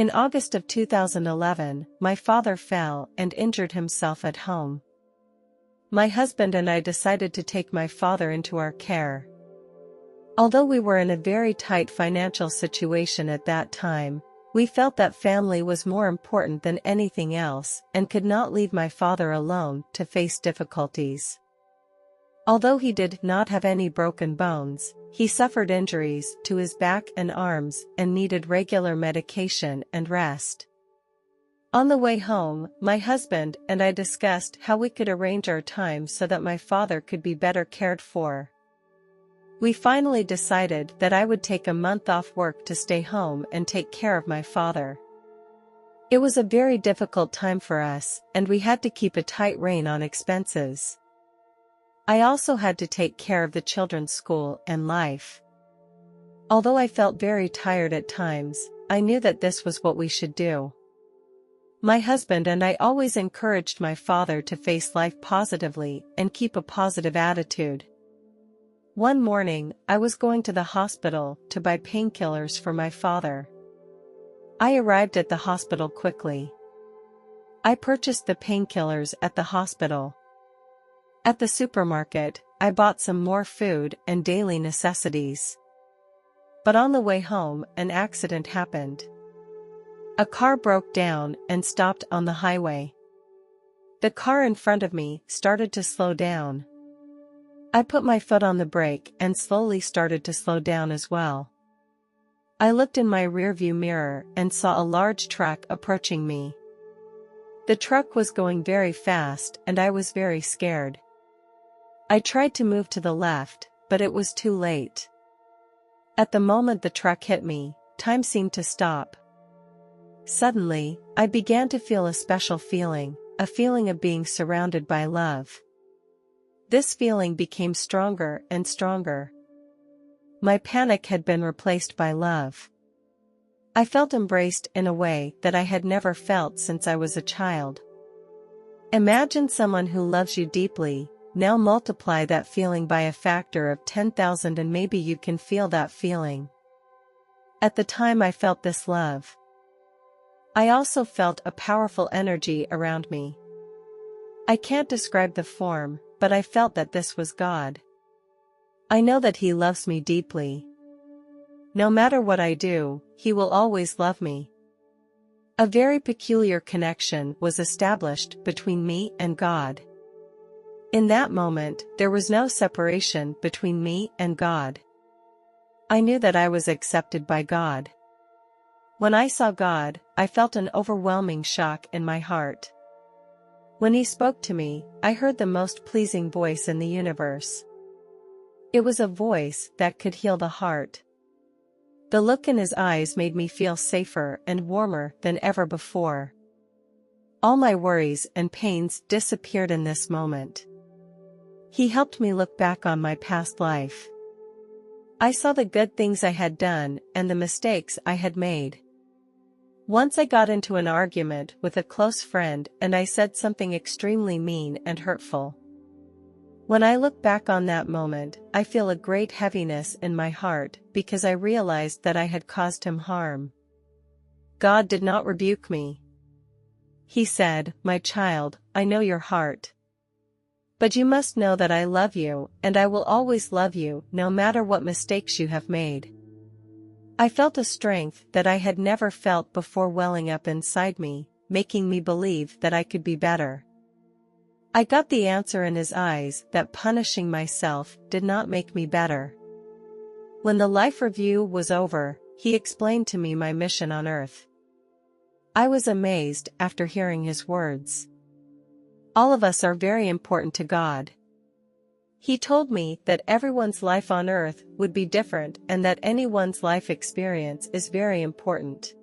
In August of 2011, my father fell and injured himself at home. My husband and I decided to take my father into our care. Although we were in a very tight financial situation at that time, we felt that family was more important than anything else and could not leave my father alone to face difficulties. Although he did not have any broken bones, he suffered injuries to his back and arms and needed regular medication and rest. On the way home, my husband and I discussed how we could arrange our time so that my father could be better cared for. We finally decided that I would take a month off work to stay home and take care of my father. It was a very difficult time for us, and we had to keep a tight rein on expenses. I also had to take care of the children's school and life. Although I felt very tired at times, I knew that this was what we should do. My husband and I always encouraged my father to face life positively and keep a positive attitude. One morning, I was going to the hospital to buy painkillers for my father. I arrived at the hospital quickly. I purchased the painkillers at the hospital. At the supermarket, I bought some more food and daily necessities. But on the way home, an accident happened. A car broke down and stopped on the highway. The car in front of me started to slow down. I put my foot on the brake and slowly started to slow down as well. I looked in my rearview mirror and saw a large truck approaching me. The truck was going very fast and I was very scared. I tried to move to the left, but it was too late. At the moment the truck hit me, time seemed to stop. Suddenly, I began to feel a special feeling, a feeling of being surrounded by love. This feeling became stronger and stronger. My panic had been replaced by love. I felt embraced in a way that I had never felt since I was a child. Imagine someone who loves you deeply. Now multiply that feeling by a factor of 10,000 and maybe you can feel that feeling. At the time I felt this love. I also felt a powerful energy around me. I can't describe the form, but I felt that this was God. I know that He loves me deeply. No matter what I do, He will always love me. A very peculiar connection was established between me and God. In that moment, there was no separation between me and God. I knew that I was accepted by God. When I saw God, I felt an overwhelming shock in my heart. When He spoke to me, I heard the most pleasing voice in the universe. It was a voice that could heal the heart. The look in His eyes made me feel safer and warmer than ever before. All my worries and pains disappeared in this moment. He helped me look back on my past life. I saw the good things I had done and the mistakes I had made. Once I got into an argument with a close friend and I said something extremely mean and hurtful. When I look back on that moment, I feel a great heaviness in my heart because I realized that I had caused him harm. God did not rebuke me. He said, "My child, I know your heart. But you must know that I love you, and I will always love you, no matter what mistakes you have made." I felt a strength that I had never felt before welling up inside me, making me believe that I could be better. I got the answer in His eyes that punishing myself did not make me better. When the life review was over, He explained to me my mission on earth. I was amazed after hearing His words. All of us are very important to God. He told me that everyone's life on earth would be different and that anyone's life experience is very important.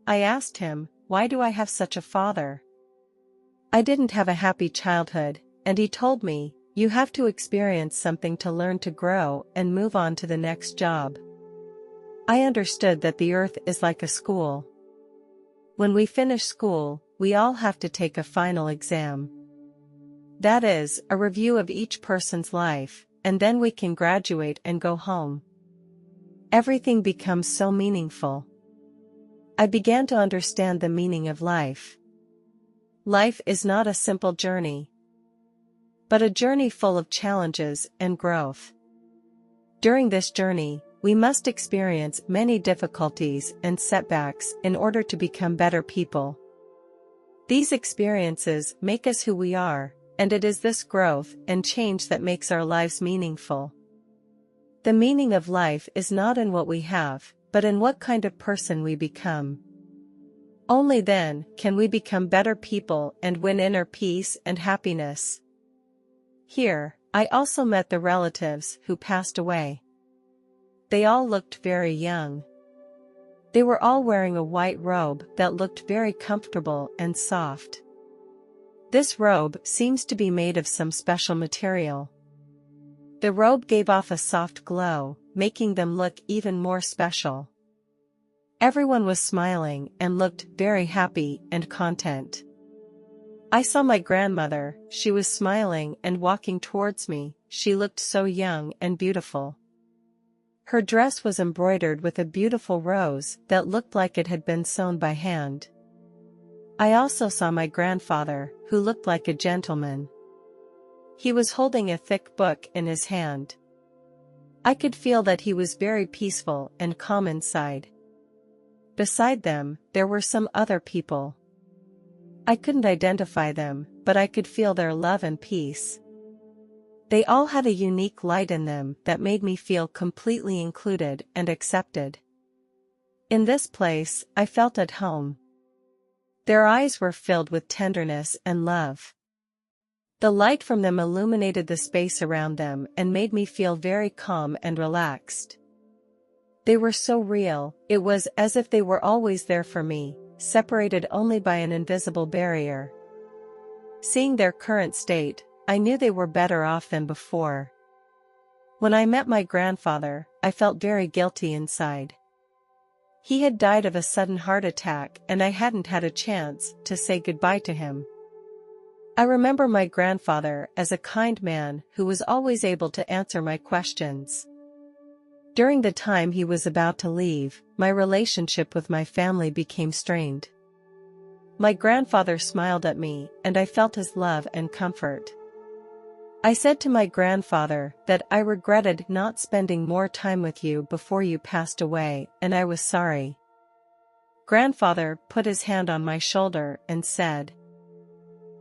I asked Him, why do I have such a father? I didn't have a happy childhood, and He told me, you have to experience something to learn to grow and move on to the next job. I understood that the earth is like a school. When we finish school, we all have to take a final exam. That is, a review of each person's life, and then we can graduate and go home. Everything becomes so meaningful. I began to understand the meaning of life. Life is not a simple journey, but a journey full of challenges and growth. During this journey, we must experience many difficulties and setbacks in order to become better people. These experiences make us who we are, and it is this growth and change that makes our lives meaningful. The meaning of life is not in what we have, but in what kind of person we become. Only then can we become better people and win inner peace and happiness. Here, I also met the relatives who passed away. They all looked very young. They were all wearing a white robe that looked very comfortable and soft. This robe seems to be made of some special material. The robe gave off a soft glow, making them look even more special. Everyone was smiling and looked very happy and content. I saw my grandmother, she was smiling and walking towards me, she looked so young and beautiful. Her dress was embroidered with a beautiful rose that looked like it had been sewn by hand. I also saw my grandfather, who looked like a gentleman. He was holding a thick book in his hand. I could feel that he was very peaceful and calm inside. Beside them, there were some other people. I couldn't identify them, but I could feel their love and peace. They all had a unique light in them that made me feel completely included and accepted. In this place, I felt at home. Their eyes were filled with tenderness and love. The light from them illuminated the space around them and made me feel very calm and relaxed. They were so real, it was as if they were always there for me, separated only by an invisible barrier. Seeing their current state, I knew they were better off than before. When I met my grandfather, I felt very guilty inside. He had died of a sudden heart attack and I hadn't had a chance to say goodbye to him. I remember my grandfather as a kind man who was always able to answer my questions. During the time he was about to leave, my relationship with my family became strained. My grandfather smiled at me, and I felt his love and comfort. I said to my grandfather that I regretted not spending more time with you before you passed away, and I was sorry. Grandfather put his hand on my shoulder and said,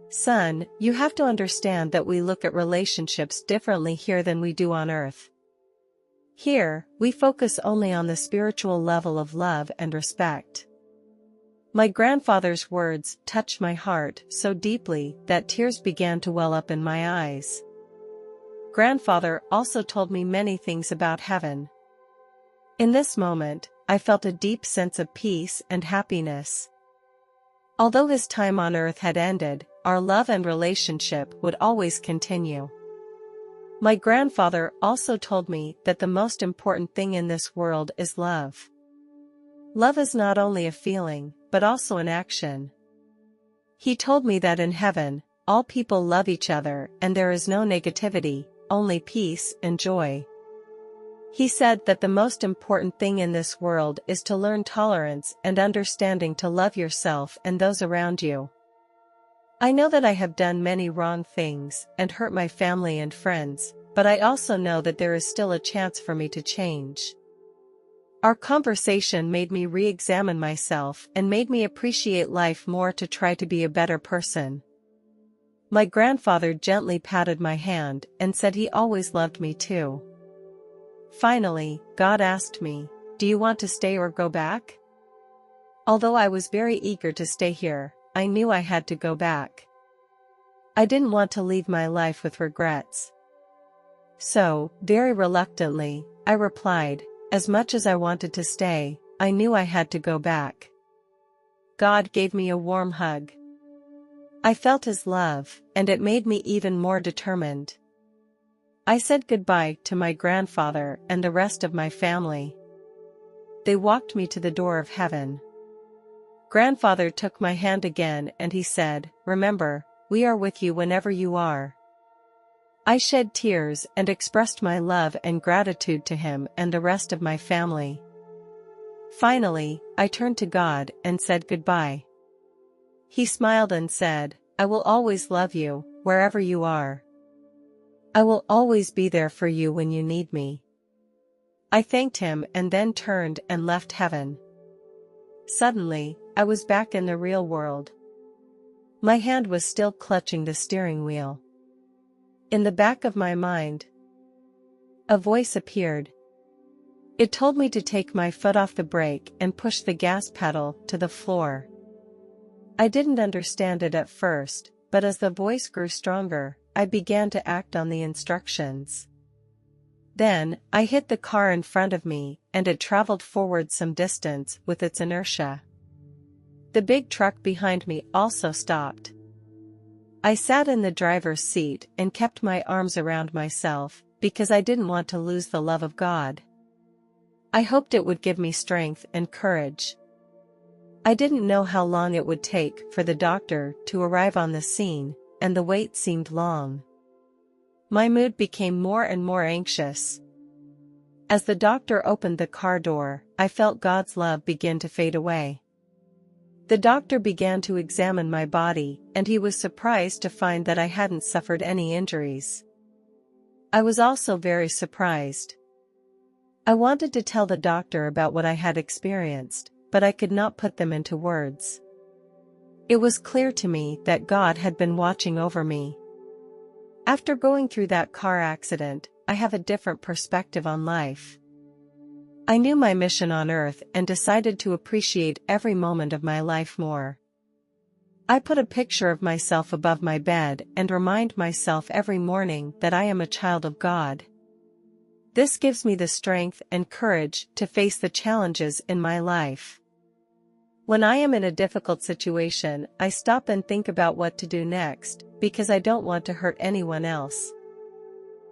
"Son, you have to understand that we look at relationships differently here than we do on earth. Here, we focus only on the spiritual level of love and respect." My grandfather's words touched my heart so deeply that tears began to well up in my eyes. Grandfather also told me many things about heaven. In this moment, I felt a deep sense of peace and happiness. Although his time on earth had ended, our love and relationship would always continue. My grandfather also told me that the most important thing in this world is love. Love is not only a feeling, but also an action. He told me that in heaven, all people love each other and there is no negativity, only peace and joy. He said that the most important thing in this world is to learn tolerance and understanding, to love yourself and those around you. I know that I have done many wrong things and hurt my family and friends, but I also know that there is still a chance for me to change. Our conversation made me re-examine myself and made me appreciate life more, to try to be a better person. My grandfather gently patted my hand and said he always loved me too. Finally, God asked me, "Do you want to stay or go back?" Although I was very eager to stay here, I knew I had to go back. I didn't want to leave my life with regrets. So, very reluctantly, I replied, as much as I wanted to stay, I knew I had to go back. God gave me a warm hug. I felt his love, and it made me even more determined. I said goodbye to my grandfather and the rest of my family. They walked me to the door of heaven. Grandfather took my hand again and he said, "Remember, we are with you whenever you are." I shed tears and expressed my love and gratitude to him and the rest of my family. Finally, I turned to God and said goodbye. He smiled and said, "I will always love you, wherever you are. I will always be there for you when you need me." I thanked him and then turned and left heaven. Suddenly, I was back in the real world. My hand was still clutching the steering wheel. In the back of my mind, a voice appeared. It told me to take my foot off the brake and push the gas pedal to the floor. I didn't understand it at first, but as the voice grew stronger, I began to act on the instructions. Then, I hit the car in front of me, and it traveled forward some distance with its inertia. The big truck behind me also stopped. I sat in the driver's seat and kept my arms around myself, because I didn't want to lose the love of God. I hoped it would give me strength and courage. I didn't know how long it would take for the doctor to arrive on the scene, and the wait seemed long. My mood became more and more anxious. As the doctor opened the car door, I felt God's love begin to fade away. The doctor began to examine my body, and he was surprised to find that I hadn't suffered any injuries. I was also very surprised. I wanted to tell the doctor about what I had experienced, but I could not put them into words. It was clear to me that God had been watching over me. After going through that car accident, I have a different perspective on life. I knew my mission on earth and decided to appreciate every moment of my life more. I put a picture of myself above my bed and remind myself every morning that I am a child of God. This gives me the strength and courage to face the challenges in my life. When I am in a difficult situation, I stop and think about what to do next, because I don't want to hurt anyone else.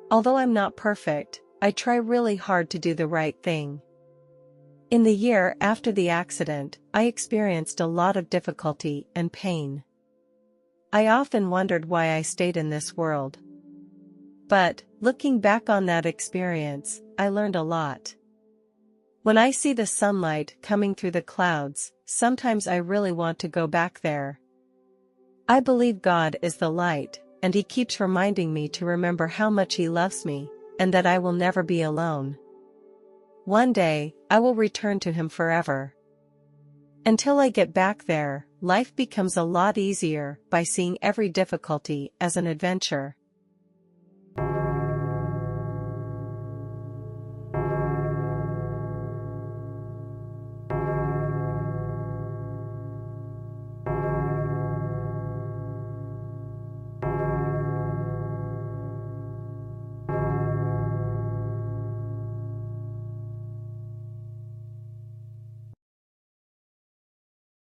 Although I'm not perfect, I try really hard to do the right thing. In the year after the accident, I experienced a lot of difficulty and pain. I often wondered why I stayed in this world. But, looking back on that experience, I learned a lot. When I see the sunlight coming through the clouds, sometimes I really want to go back there. I believe God is the light, and He keeps reminding me to remember how much He loves me, and that I will never be alone. One day, I will return to Him forever. Until I get back there, life becomes a lot easier by seeing every difficulty as an adventure.